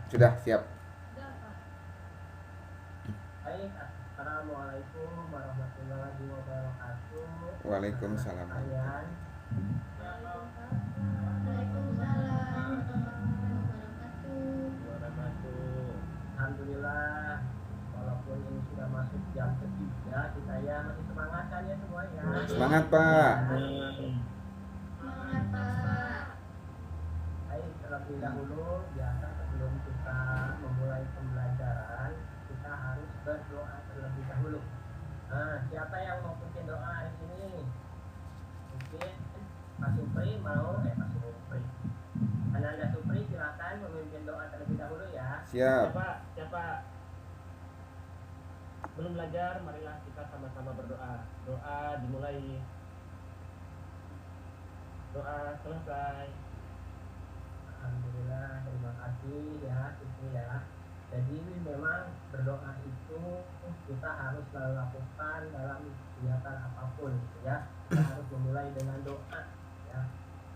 Sudah siap. Baik, assalamualaikum warahmatullahi wabarakatuh. Waalaikumsalam. Kalian, alhamdulillah, walaupun ini sudah masuk jam ketiga, kita ya masih semangat kan ya semua ya. Semangat Pak. Baik, terlebih dahulu biasa sebelum kita memulai pembelajaran, kita harus berdoa terlebih dahulu. Nah, siapa yang mau bikin doa hari ini? Mungkin Pak Supri mau, Pak Supri. Ananda Supri silakan memimpin doa terlebih dahulu ya. Siap. Siapa belum belajar, marilah kita sama-sama berdoa. Doa dimulai. Doa selesai. Alhamdulillah, terima kasih ya Supri ya. Jadi memang berdoa itu kita harus selalu lakukan dalam kegiatan apapun ya. Kita harus memulai dengan doa ya.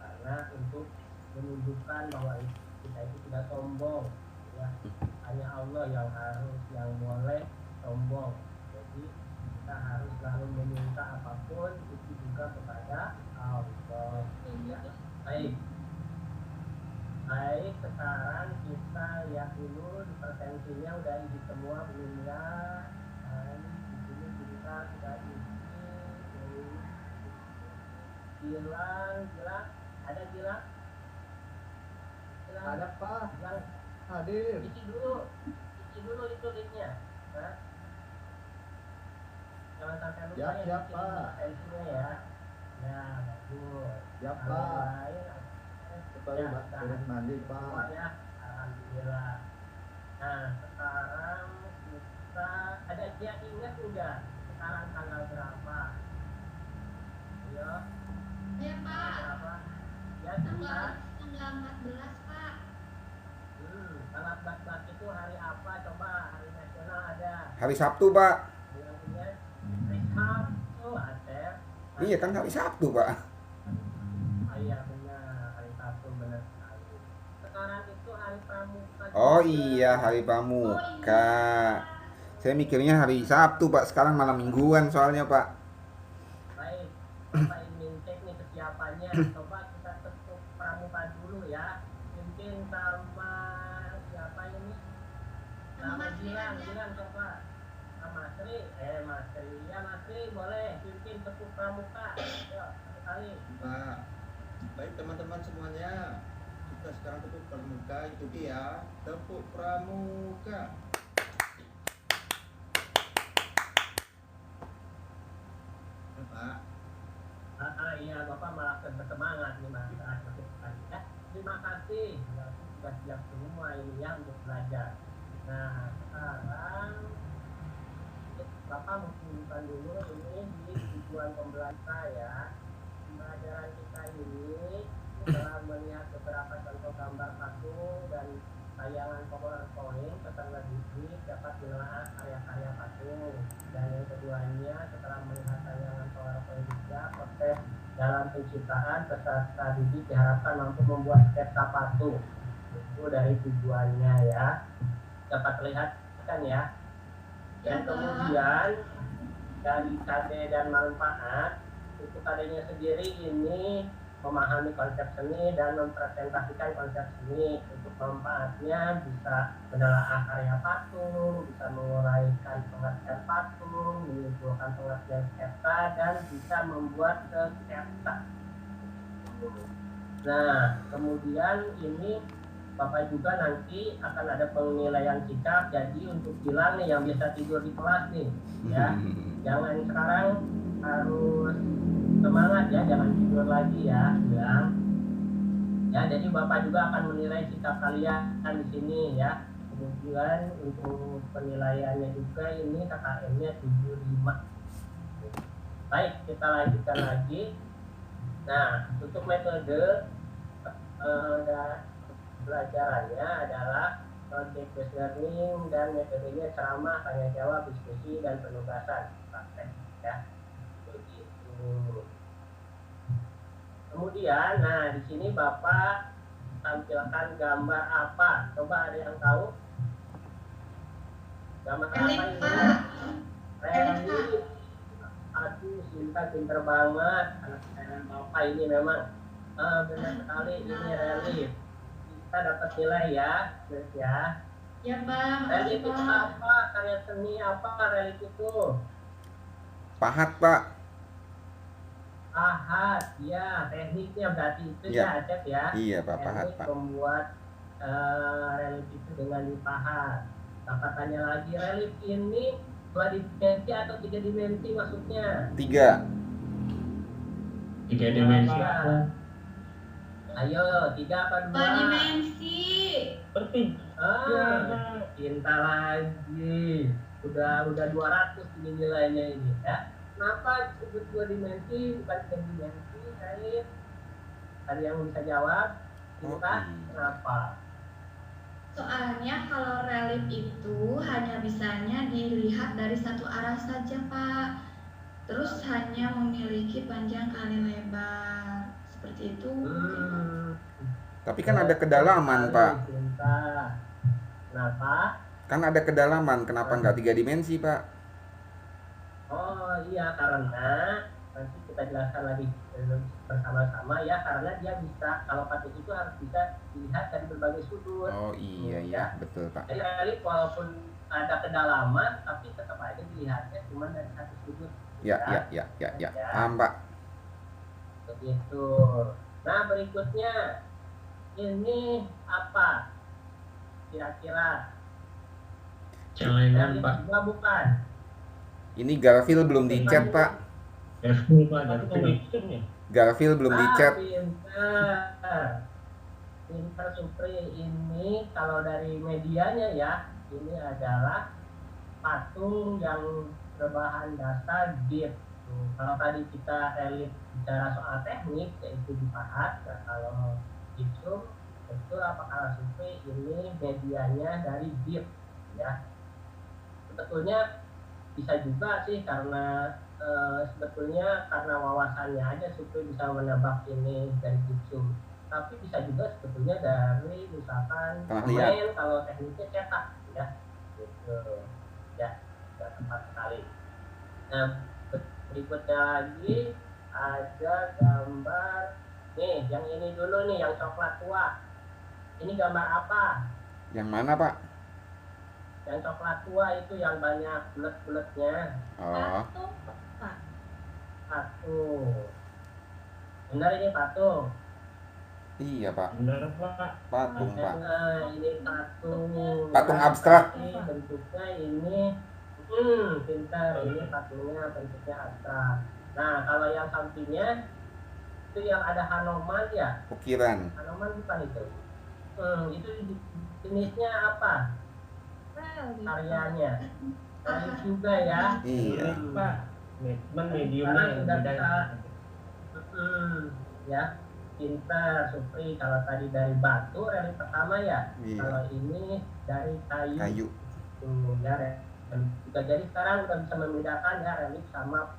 Karena untuk menunjukkan bahwa kita itu tidak sombong ya. Hanya Allah yang boleh sombong. Jadi kita harus selalu meminta apapun itu juga kepada Allah ya. Baik, sekarang kita lihat dulu di presensinya udah isi semua belum ya. Di sini kita sudah isi. Gilang, ada Gilang? Ada Pak. Gilang, Hadir. isi dulu itu linknya. Nah, jangan sampai lupa Siap, ya Pak. presensinya ya. Nah, bagus. Siap, Kalau Pak. lain, Baru beres mandi Pak. ya, alhamdulillah. Nah, sekarang kita ada dia ingat enggak sekarang tanggal berapa? Ya, Ya Pak, berapa? Ya, tanggal kita 14 Pak. tanggal 14 itu hari apa? Coba hari nasional ada. Hari Sabtu Pak. Yang ingat? Hari Sabtu, Ater. Iya kan hari Sabtu Pak. Iya benar, hari Sabtu benar sekali. Sekarang itu hari Pramuka. Oh iya hari Pramuka. Saya mikirnya hari Sabtu Pak. Sekarang malam mingguan soalnya Pak. Baik, Bapak ingin cek nih kesiapannya. Coba kita tepuk Pramuka dulu ya. Mungkin sama siapa ini? Sama Gilang coba. Sama Sri, Mas Sri. Ya Mas Sri boleh pimpin tepuk Pramuka. Yuk, satu kali. Pak. Baik teman-teman semuanya. Kita sekarang tepuk pramuka, itu dia tepuk pramuka. Ya, Pak. Iya, Bapak malah bersemangat nih Mas. Ya, terima kasih. Sudah siap semua ini ya untuk belajar. Nah, sekarang Bapak menunjukkan dulu ini di tujuan pembelajaran ya. Pembelajaran kita ini setelah melihat beberapa contoh gambar patung dan tayangan PowerPoint, peserta didik dapat menelaah karya-karya patung. Dan yang keduanya, setelah melihat tayangan PowerPoint juga, proses dalam penciptaan peserta didik diharapkan mampu membuat sketsa patung. Itu dari tujuannya ya. Dapat terlihat kan ya. Dan kemudian dari KD dan manfaat, untuk KD-nya sendiri ini memahami konsep seni dan mempresentasikan konsep seni. Untuk manfaatnya bisa menelaah karya patung, bisa menguraikan pengertian patung, menyimpulkan pengertian sketsa, dan bisa membuat sketsa. Nah, kemudian ini Bapak juga nanti akan ada penilaian sikap. Jadi untuk Gilang nih yang biasa tidur di kelas nih ya, jangan sekarang harus semangat ya, jangan tidur lagi ya Gilang. Ya, jadi Bapak juga akan menilai sikap kalian di sini ya. Kemudian untuk penilaiannya juga ini KKM-nya 75. Baik, kita lanjutkan lagi. Nah, untuk metode belajarannya adalah project based learning dan metodenya ceramah, tanya jawab, diskusi, dan penugasan praktek ya. Begitu. Kemudian, nah di sini Bapak ditampilkan gambar apa? Coba ada yang tahu? Gambar apa Relip, ini? Pak. Relip. Aduh, Sinta pinter banget. Anak saya bapak ini memang benar sekali ini relip. Kita dapat nilai ya, guys ya. Ya, Pak. Relip Makasih, itu Pak. apa? Karya seni apa relip itu? Pahat, Pak. Pahat, ya tekniknya berarti itu Ya. ya Acep ya. Iya, Pak, pahat, Teknik Pak. membuat relip itu dengan dipahat. Dapat tanya lagi, relip ini 2 dimensi atau 3 dimensi maksudnya? 3. 3 dimensi. Ya. Ayo, 3 apa 2? 2 dimensi. Seperti Cinta lagi. Udah 200 ini nilainya ini ya. Kenapa disebut 2 dimensi bukan 3 dimensi? Relip. Ada yang bisa jawab? Cinta, kenapa? Soalnya kalau relip itu hanya bisanya dilihat dari satu arah saja, Pak. Terus hanya memiliki panjang kali lebar. Seperti itu. Tapi kan ada kedalaman, Pak. Cinta. Kenapa? Kan ada kedalaman, kenapa nggak 3 dimensi, Pak? Oh iya, karena nanti kita jelaskan lagi bersama-sama ya, karena dia bisa, kalau patung itu harus bisa dilihat dari berbagai sudut. Oh iya ya, betul, Pak. Jadi relip walaupun ada kedalaman, tapi tetap aja dilihatnya cuma dari satu sudut. Ya. Paham, Pak. Begitu. Nah berikutnya ini apa? Kira-kira celengan, relip Pak. juga bukan? Ini Garfield belum dicat, Pak. Garfield, Pak. Garfield. Garfield belum dicat. Pinter Supri ini kalau dari medianya ya, ini adalah patung yang berbahan dasar gip. Kalau tadi kita relip bicara soal teknik yaitu dipahat, nah kalau gipsum itu apakah Supri ini medianya dari gip ya. Sebetulnya bisa juga sih karena sebetulnya karena wawasannya aja Supri bisa menebak ini dari gipsum. Tapi bisa juga sebetulnya dari misalkan Tanah semen liat. kalau tekniknya cetak ya gitu ya, sudah tepat sekali. Nah berikutnya lagi ada gambar nih, yang ini dulu nih, yang coklat tua. Ini gambar apa? Yang mana, Pak? Yang coklat tua itu yang banyak bulat-bulatnya. Oh, Patung, Pak. Patung. Benar ini patung. iya, Pak. Benar, Pak. Patung, Pak. Nah, ini patung. Patung abstrak. Ini bentuknya ini, pintar. Ini patungnya bentuknya abstrak. Nah, kalau yang sampingnya itu yang ada Hanoman ya. Ukiran. Hanoman bukan itu. Itu jenisnya apa? Relip. Karyanya. Relip juga ya. Iya. Pak. Cuman mediumnya Sekarang yang sudah beda. bisa. Ya. Pintar Supri, kalau tadi dari batu relip pertama ya. Iya. Kalau ini dari kayu. Kayu. Ya, juga jadi sekarang udah bisa membedakan ya relip sama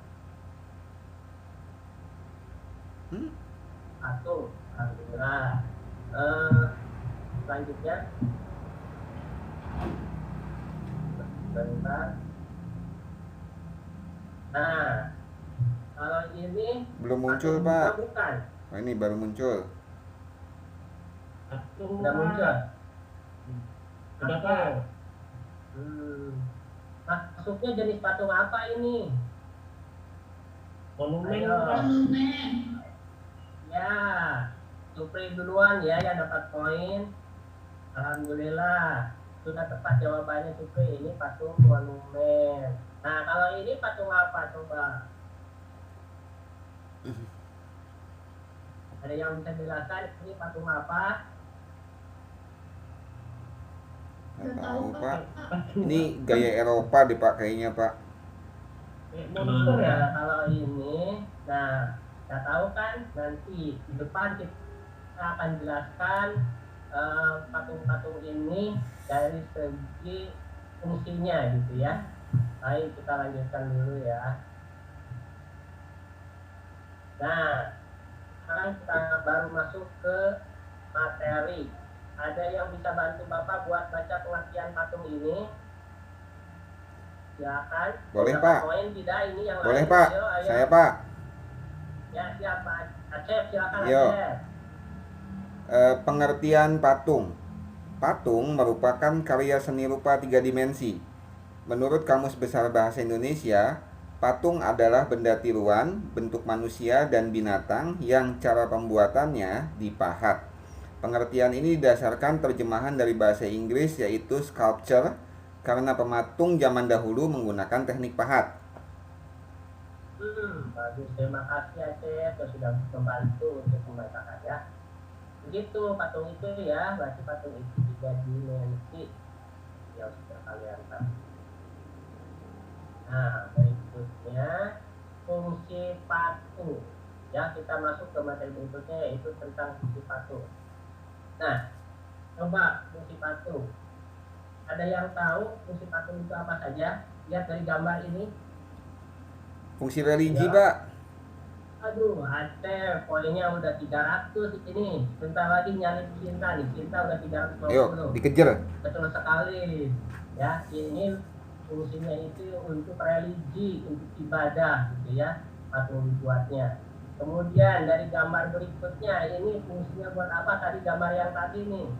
patung. Alhamdulillah. Selanjutnya bentar. Nah, kalau ini Belum muncul, patung Pak. juga bukan. Oh, ini baru muncul. Patung, Udah muncul. Udah, Pak. Masuknya jenis patung apa ini? Monumen, Ayo. Pak. Monumen. Ya, Supri duluan ya yang dapat poin. Alhamdulillah, sudah tepat jawabannya Supri. Ini patung monumen. Nah, kalau ini patung apa coba? Ada yang bisa jelaskan ini patung apa? Nggak Nggak tahu, tahu, Pak. Patung. Ini gaya Eropa deh, Pak, kayaknya, Pak. Monster ya? Nah, kalau ini, nah, kita tahu kan nanti di depan kita akan jelaskan patung-patung ini dari segi fungsinya gitu ya. Baik, kita lanjutkan dulu ya. Nah, sekarang kita baru masuk ke materi. Ada yang bisa bantu Bapak buat baca pengertian patung ini? Silakan. Boleh, Dapat Pak. Poin tidak ini yang Boleh lain? Pak, Ayo. saya Pak. Ya siap Pak. Acep silakan Yo. Acep. Pengertian patung. Patung merupakan karya seni rupa 3 dimensi. Menurut Kamus Besar Bahasa Indonesia, patung adalah benda tiruan, bentuk manusia dan binatang yang cara pembuatannya dipahat. Pengertian ini didasarkan terjemahan dari bahasa Inggris yaitu sculpture, karena pematung zaman dahulu menggunakan teknik pahat. Bagus, terima kasih Acep sudah membantu untuk membacakan ya. Begitu patung itu ya, berarti patung itu 3 dimensi yang sudah kalian tahu. Nah, berikutnya fungsi patung. Ya, kita masuk ke materi berikutnya yaitu tentang fungsi patung. Nah, coba fungsi patung. Ada yang tahu fungsi patung itu apa saja? Lihat dari gambar ini. Fungsi religi, Ya. Pak. Aduh, Acep, poinnya udah 300 ini. Bentar lagi nyari cinta nih. Cinta udah 350. Ayo, dikejar. Betul sekali. Ya, ini fungsinya itu untuk religi, untuk ibadah gitu ya. Patung dibuatnya. Kemudian dari gambar berikutnya, ini fungsinya buat apa? Tadi gambar yang tadi nih.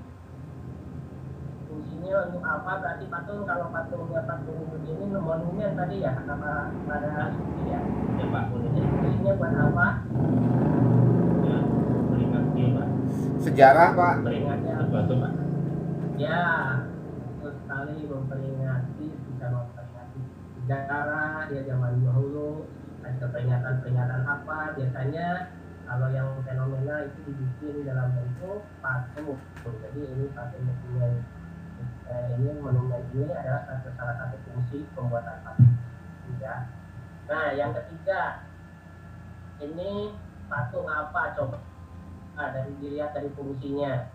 Fungsinya untuk apa? Berarti patung, kalau patungnya patung ini monumen tadi ya, apa pada ya. Ya Pak, Jadi fungsinya buat apa? ya peringati Pak, Sejarah, Pak. Peringatnya sesuatu Pak. ya, betul sekali memperingati, bisa memperingati sejarah ya zaman dahulu. Ada peringatan-peringatan apa? Biasanya kalau yang fenomena itu dibikin dalam bentuk patung. Jadi ini patung monumen. Ini monumen ini adalah salah satu fungsi pembuatan patung. Ya. Nah, yang ketiga, ini patung apa coba? Dari dilihat dari fungsinya.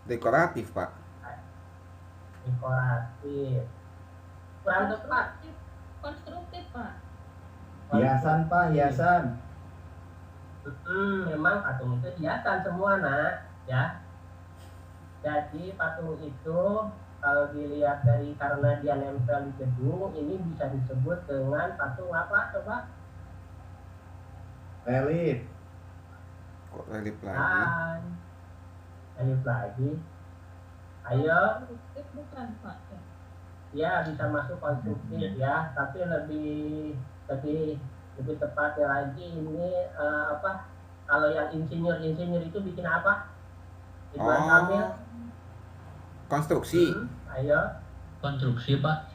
Dekoratif, Pak. Dekoratif. Kurang tepat. Konstruktif, Pak. Hiasan Pak, hiasan. Memang patung itu hiasan semua, nak, ya. Jadi patung itu kalau dilihat dari karena dia nempel di gedung, ini bisa disebut dengan patung apa? Coba. Relief. Kok relief lagi? Relief lagi. Ayo. Konstruktif bukan, Pak. Ya bisa masuk konstruktif ya, tapi lebih tepatnya lagi ini apa? Kalau yang insinyur itu bikin apa? Ridwan Kamil. Konstruksi. Ayo. Konstruksi Pak.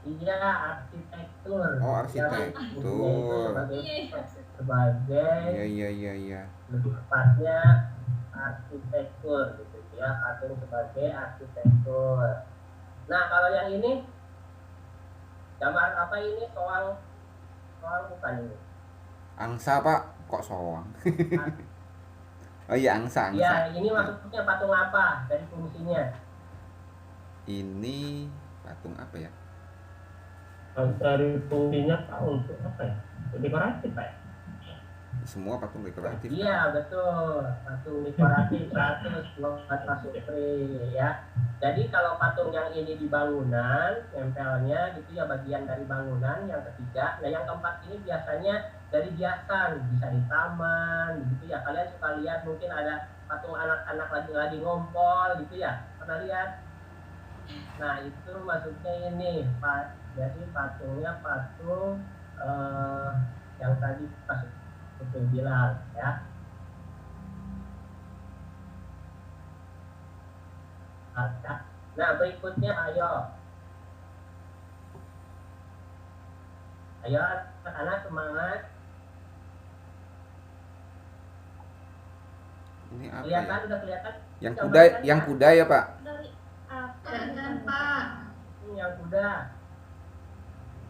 Iya, arsitektur. Oh, arsitektur. Sebagai Iya. lebih tepatnya arsitektur gitu ya, patung sebagai arsitektur. Nah, kalau yang ini gambar apa ini? Soal bukan ini. Angsa, Pak. Kok soang? Oh iya, angsa. Ya, ini maksudnya patung apa dari fungsinya? Ini patung apa ya? Dari fungsinya Pak untuk apa ya? Dekoratif Pak. Semua patung dekoratif. Iya, betul. Patung dekoratif 100 buat masuk free ya. Jadi kalau patung yang ini di bangunan, nempelnya gitu ya, bagian dari bangunan. Yang ketiga, nah yang keempat ini biasanya dari hiasan, bisa di taman gitu ya. Kalian suka lihat mungkin ada patung anak-anak lagi ngompol gitu ya, pernah lihat? Nah itu maksudnya ini Pak. Jadi patungnya patung yang tadi pas itu bilang ya. Nah berikutnya ayo anak-anak semangat. Ini apa Kelihatan, ya? udah kelihatan? Yang kuda ya, Pak? Dari apa? Kelihatan, Pak. Yang kuda.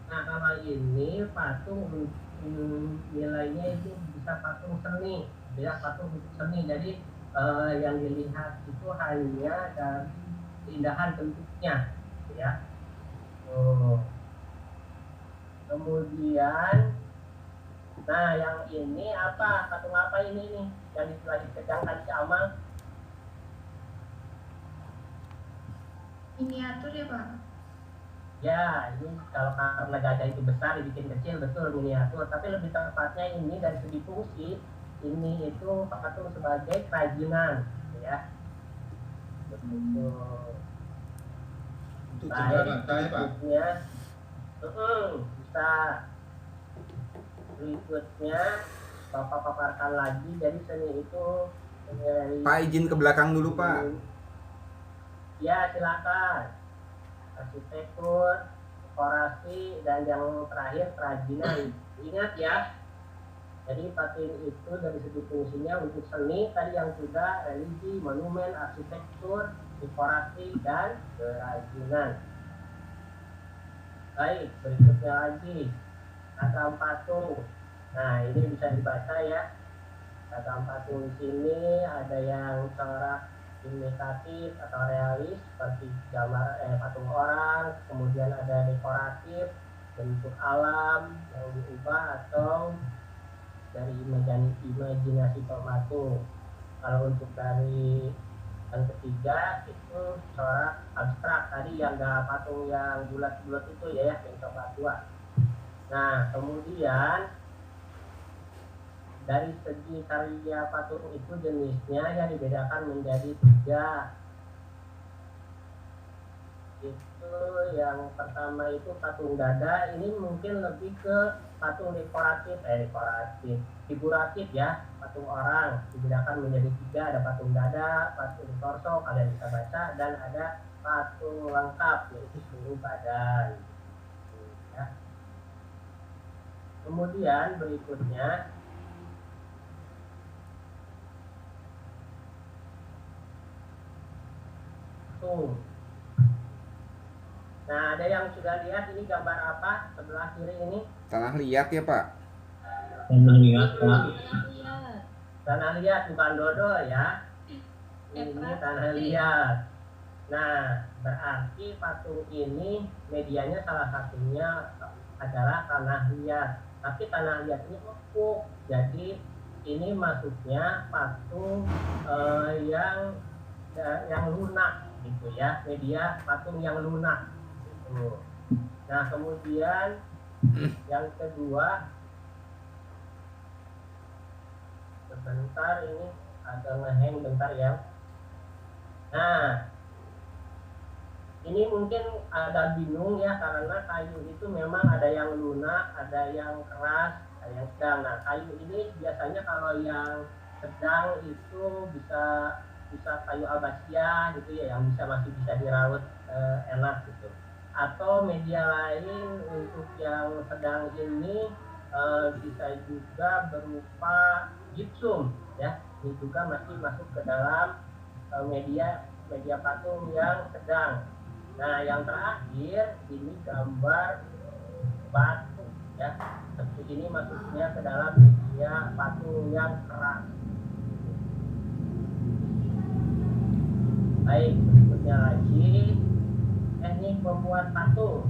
Nah kalau ini patung nilainya itu bisa patung seni, ya patung seni. Jadi yang dilihat itu hanya dari keindahan bentuknya, ya. Kemudian Nah, yang ini apa? Patung apa ini nih? Yang lagi dipegangkan si Amal? Miniatur ya Pak? Ya, ini kalau karena gajah itu besar dibikin kecil, betul miniatur. Tapi lebih tepatnya ini dari segi fungsi, ini itu patung sebagai kerajinan, ya. Betul. Untuk Baik, cendera mata ya Pak. berikutnya, bisa. Berikutnya, Bapak paparkan lagi. Jadi seni itu dari Pak izin ke belakang dulu Pak. Ya, silakan. Arsitektur, dekorasi, dan yang terakhir kerajinan. Ingat ya, jadi patung itu dari segi fungsinya untuk seni tadi yang sudah religi, monumen, arsitektur, dekorasi, dan kerajinan. Baik, berikutnya lagi ragam patung. Nah, ini bisa dibaca ya. Ragam patung di sini ada yang corak imitatif atau realis seperti gambar patung orang, kemudian ada dekoratif bentuk alam yang diubah atau dari imajinasi pematung. Kalau untuk dari yang ketiga itu corak abstrak tadi yang gak patung yang bulat-bulat itu ya yang coklat tua. Nah, kemudian dari segi karya patung itu jenisnya yang dibedakan menjadi 3. Itu yang pertama itu patung dada, ini mungkin lebih ke patung dekoratif, figuratif ya, patung orang dibedakan menjadi 3, ada patung dada, patung torso kalian bisa baca, dan ada patung lengkap yaitu seluruh badan. Ya. Kemudian berikutnya patung. Nah, ada yang sudah lihat ini gambar apa sebelah kiri ini? Tanah liat ya Pak. Tanah liat bukan dodol ya. Ini tanah liat. Nah, berarti patung ini medianya salah satunya adalah tanah liat. Tapi tanah liat ini empuk. Jadi ini maksudnya patung yang lunak gitu ya. Media patung yang lunak. Gitu. Nah, kemudian yang kedua, sebentar ini agak ngeheng bentar ya. Nah, ini mungkin agak bingung ya karena kayu itu memang ada yang lunak, ada yang keras, ada yang sedang. Nah, kayu ini biasanya kalau yang sedang itu bisa kayu akasia gitu ya, yang masih bisa dirawat enak gitu. Atau media lain untuk yang sedang ini bisa juga berupa gypsum ya. Ini juga masih masuk ke dalam media patung yang sedang. Nah, yang terakhir ini gambar batu ya. Seperti ini masuknya ke dalam media patung yang keras. Baik, berikutnya lagi teknik membuat patung.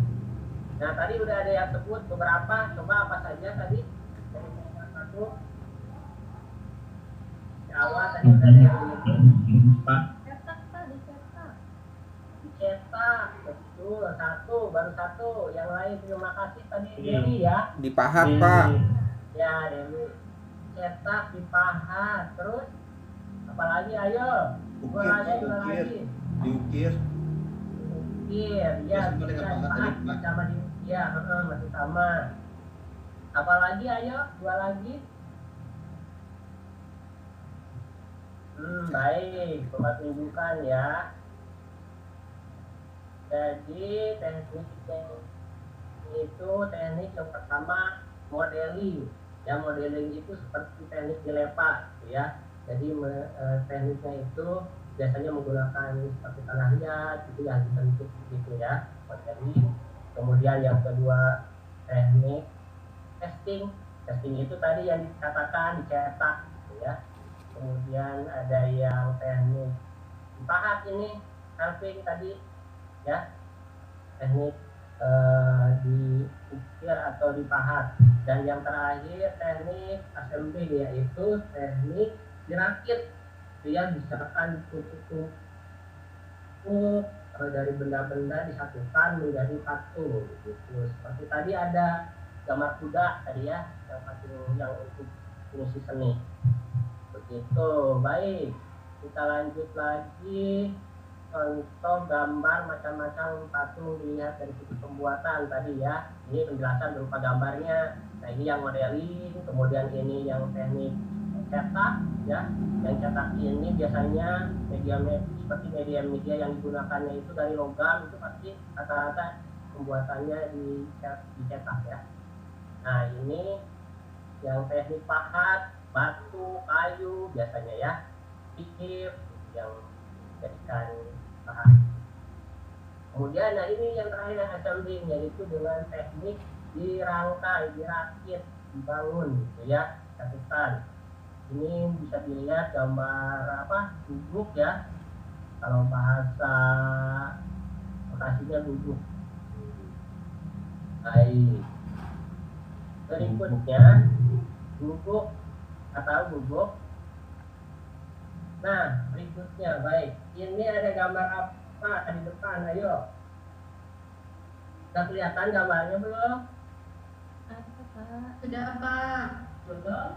Nah, tadi udah ada yang sebut beberapa. Coba apa saja tadi teknik membuat patung? Di awal tadi udah ada yang menyebut. Dicetak, betul. Baru satu. Yang lain terima kasih tadi Dewi ya. Dipahat Pak. Ya, Dewi. Cetak, dipahat. Terus apalagi ayo? Dua lagi. Diukir. Ya, bisa dipahat sama masih sama. Apalagi ayo? 2 lagi. Baik, coba tunjukkan ya. Jadi teknik itu teknik yang pertama modeling. Ya, modeling itu seperti teknik dilepa ya. Jadi tekniknya itu biasanya menggunakan seperti tanah liat itu yang dibentuk gitu ya, modeling. Kemudian yang kedua teknik testing. Testing itu tadi yang dikatakan dicetak gitu ya. Kemudian ada yang teknik dipahat ini, carving tadi ya, teknik diukir atau dipahat. Dan yang terakhir teknik assembly, yaitu teknik dirakit. Dia misalkan tutup dari benda-benda disatukan menjadi patung gitu. Seperti tadi ada gambar kuda tadi ya, yang patung yang untuk fungsi seni. Begitu. Baik, kita lanjut lagi. Contoh gambar macam-macam patung dilihat dari segi pembuatan tadi ya. Ini penjelasan berupa gambarnya. Nah, ini yang modeling, kemudian ini yang teknik cetak ya. Yang cetak ini biasanya seperti media yang digunakannya itu dari logam, itu pasti rata-rata pembuatannya dicetak ya. Nah, ini yang teknik pahat, batu, kayu biasanya ya. Pikir yang jadikan bahan. Kemudian nah ini yang terakhir yang assembling, yaitu dengan teknik dirangkai, dirakit, dibangun gitu ya, satukan. Ini bisa dilihat gambar gubuk ya, kalau bahasa lokasinya gubuk. Baik, berikutnya gubuk atau gubuk. Nah, berikutnya, baik. Ini ada gambar apa di depan? Ayo. Sudah kelihatan gambarnya belum? Apa, Pak? Sudah, Pak. Belum?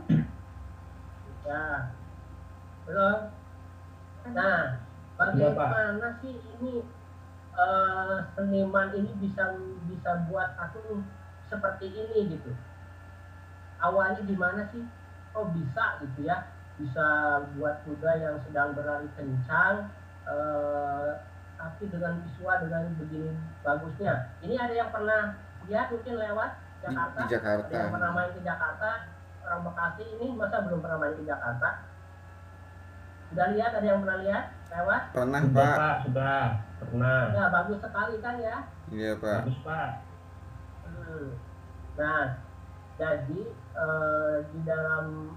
Sudah. Belum? Nah, bagaimana sih ini seniman ini bisa buat patung seperti ini gitu? Awalnya gimana sih? Oh bisa gitu ya? Bisa buat kuda yang sedang berlari kencang, tapi dengan visual dengan begini bagusnya. Ini ada yang pernah lihat mungkin lewat Jakarta? Di Jakarta. Ada yang pernah main ke Jakarta? Orang Bekasi ini masa belum pernah main ke Jakarta? Sudah lihat? Ada yang pernah lihat lewat? Pernah, Sudah, Pak. Pak, sudah. Pernah. Ya, bagus sekali kan ya? Iya, Pak. Bagus, Pak. Nah, jadi di dalam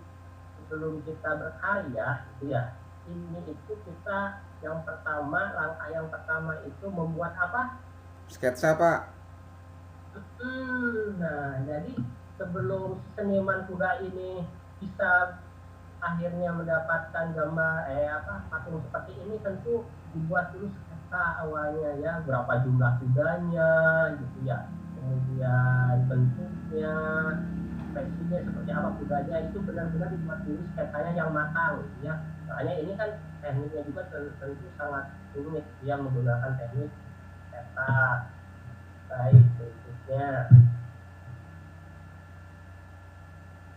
sebelum kita berkarya itu ya, ini itu kita langkah yang pertama itu membuat apa? Sketsa, Pak. Nah, jadi sebelum seniman kuda ini bisa akhirnya mendapatkan gambar patung seperti ini, tentu dibuat dulu sketsa awalnya ya, berapa jumlah kudanya gitu ya, kemudian bentuknya, spesiesnya seperti apa kudanya, itu benar-benar dibuat dulu sketsanya yang matang ya. Makanya ini kan tekniknya juga tentu sangat rumit ya, menggunakan teknik cetak. Baik, berikutnya.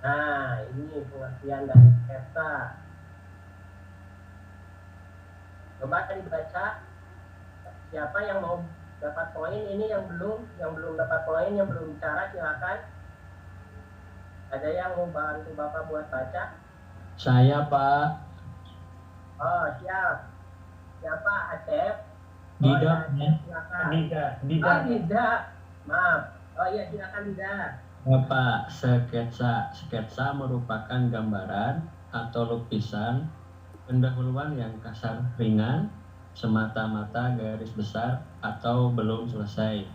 Nah, ini pengertian dari sketsa. Coba tadi baca. Siapa yang mau dapat poin? Ini yang belum dapat poin, yang belum bicara, silakan. Ada yang mau bantu Bapak buat baca? Saya, Pak. Oh, siap. Siapa? Acep? Dida. Silakan. Dida. Oh, Dida. Maaf. Oh iya, silakan Dida. Pak, sketsa merupakan gambaran atau lukisan pendahuluan yang kasar ringan, semata-mata garis besar atau belum selesai.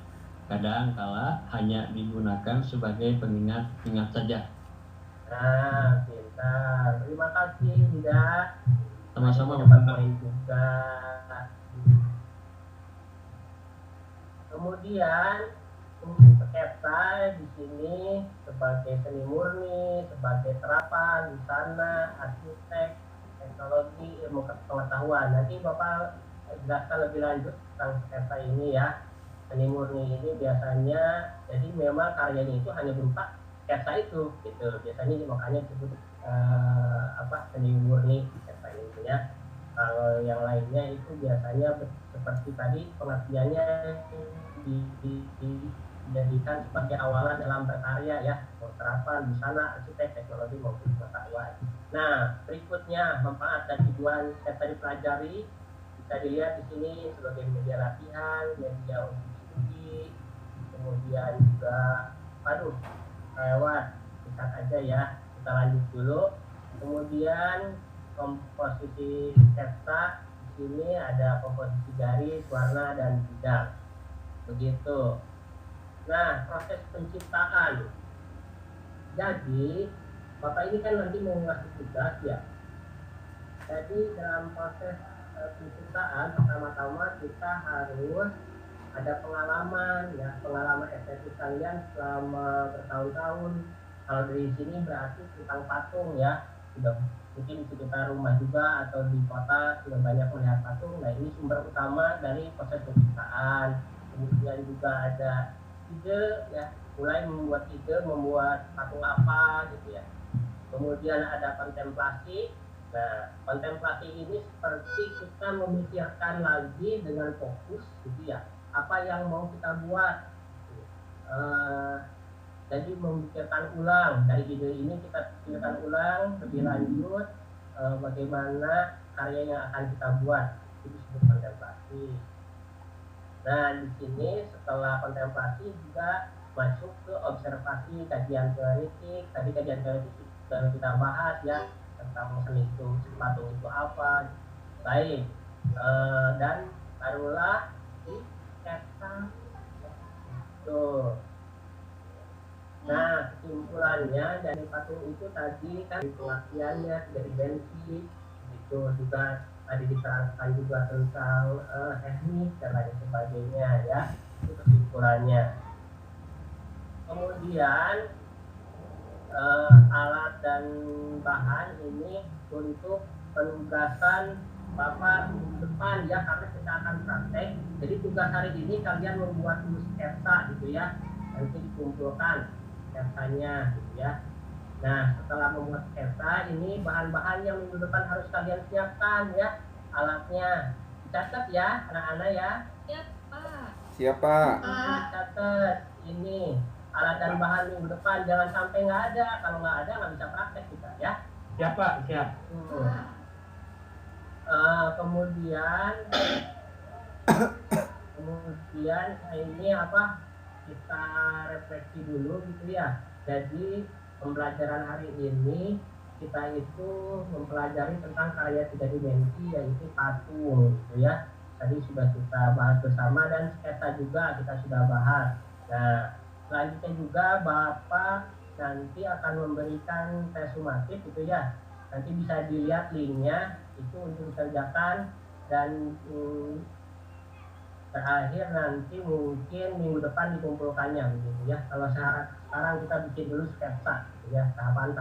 Kadang kala hanya digunakan sebagai pengingat saja. Nah, pintar. Terima kasih Dida. Sama-sama, dapat Bapak. poin juga. Kemudian sketsa di sini sebagai seni murni, sebagai terapan, busana, arsitek, teknologi, ilmu pengetahuan. Nanti Bapak jelaskan lebih lanjut tentang sketsa ini ya. Seni murni ini biasanya, jadi memang karyanya itu hanya berupa sketsa itu, gitu. Biasanya makanya disebut seni murni sketsa itu ya. Kalau yang lainnya itu biasanya seperti tadi pengertiannya dijadikan sebagai awalan dalam berkarya ya, terapan, busana, arsitek, teknologi maupun pengetahuan. Nah, berikutnya manfaat dan tujuan sketsa dipelajari bisa dilihat di sini sebagai media latihan, media untuk studi, kemudian juga, lewat singkat aja ya. Kita lanjut dulu. Kemudian komposisi sketsa di sini ada komposisi garis, warna dan bidang. Begitu. Nah, proses penciptaan. Jadi, Bapak ini kan nanti mau ngasih tugas ya. Jadi dalam proses penciptaan pertama-tama kita harus ada pengalaman ya, pengalaman estetik kalian selama bertahun-tahun. Kalau dari sini berarti tentang patung ya, sudah mungkin di sekitar rumah juga atau di kota sudah banyak melihat patung. Nah, ini sumber utama dari proses penciptaan. Kemudian juga ada ide ya, mulai membuat ide, membuat patung apa gitu ya. Kemudian ada kontemplasi. Nah, kontemplasi ini seperti kita memikirkan lagi dengan fokus gitu ya, apa yang mau kita buat. Jadi memikirkan ulang, dari ide ini kita pikirkan ulang lebih lanjut bagaimana karya yang akan kita buat. Itu disebut kontemplasi. Nah, di sini setelah kontemplasi juga masuk ke observasi, kajian teoretik. Tadi kajian teoretik sudah kita bahas ya, tentang seni itu, patung itu apa. Baik, dan barulah di sketsa tuh. Nah, kesimpulannya dari patung itu tadi kan pengertiannya dari dimensi itu juga tadi diterangkan juga tentang teknik dan lain sebagainya ya, itu kesimpulannya. Kemudian alat dan bahan ini untuk penugasan Bapak minggu depan ya, karena kita akan praktek. Jadi tugas hari ini kalian membuat dulu sketsa gitu ya, nanti dikumpulkan sketsanya gitu ya. Nah, setelah membuat sketsa ini bahan-bahan yang minggu depan harus kalian siapkan ya, alatnya dicatat ya anak-anak ya. Siapa? Dicatat ini alat dan bahan minggu depan, jangan sampai nggak ada. Kalau nggak ada nggak bisa praktek kita ya. Siap Pak, siap. Kemudian ini apa, kita refleksi dulu gitu ya. Jadi pembelajaran hari ini kita itu mempelajari tentang karya 3 dimensi, yaitu patung gitu ya. Tadi sudah kita bahas bersama, dan sketsa juga kita sudah bahas. Nah, selanjutnya juga Bapak nanti akan memberikan tes sumatif gitu ya. Nanti bisa dilihat linknya itu untuk dikerjakan, dan terakhir nanti mungkin minggu depan dikumpulkannya begitu ya. Kalau sekarang kita bikin dulu sketsa gitu ya, tahapan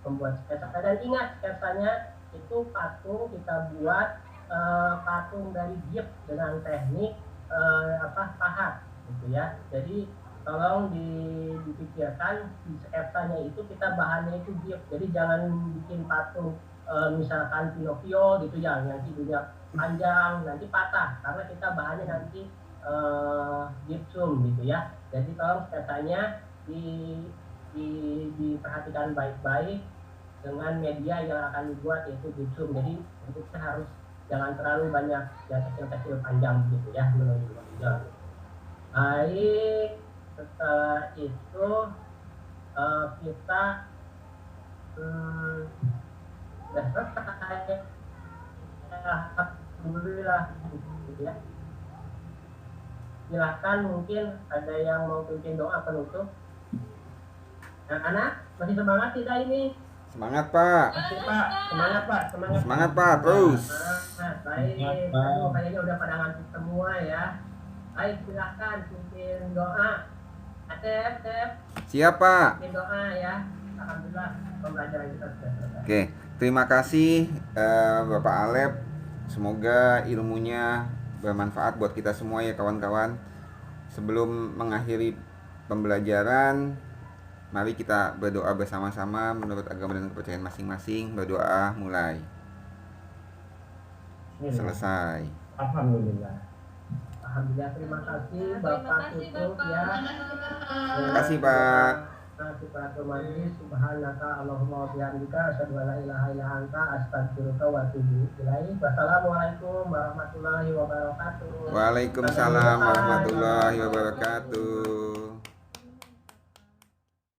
membuat sketsa. Dan ingat, sketsanya itu patung kita buat patung dari gips dengan teknik pahat gitu ya. Jadi tolong dipikirkan di sketsanya itu kita bahannya itu gips. Jadi jangan bikin patung misalkan Pinocchio gitu ya, yang hidungnya panjang nanti patah, karena kita bahannya nanti gipsum gitu ya. Jadi tolong sketsanya diperhatikan baik-baik dengan media yang akan dibuat, yaitu gipsum. Jadi bentuknya harus jangan terlalu banyak, yang kecil-kecil panjang gitu ya, menonjol. Baik, setelah itu kita sudah selesai. Alhamdulillah gitu ya. Silakan, mungkin ada yang mau bikin doa penutup. Anak-anak masih semangat tidak ini? Semangat Pak. Masih Pak, semangat Pak, semangat. Semangat Pak, terus. Baik, aduh, kayaknya udah pada ngantuk semua ya. Baik, silakan pimpin doa. Atep. Siap Pak. Pimpin doa ya. Alhamdulillah pembelajaran kita sudah selesai. Oke, terima kasih Bapak Alep. Semoga ilmunya bermanfaat buat kita semua ya kawan-kawan. Sebelum mengakhiri pembelajaran, mari kita berdoa bersama-sama menurut agama dan kepercayaan masing-masing. Berdoa mulai. Selesai. Alhamdulillah. Alhamdulillah, terima kasih Bapak tutup ya. Terima kasih Pak. Subhanallahi majlis, subhanaka Allahumma wa bihamdika, asyhadu an la ilaha illa anta, astaghfiruka wa atubu ilaik. Wassalamualaikum warahmatullahi wabarakatuh. Waalaikumsalam warahmatullahi wabarakatuh.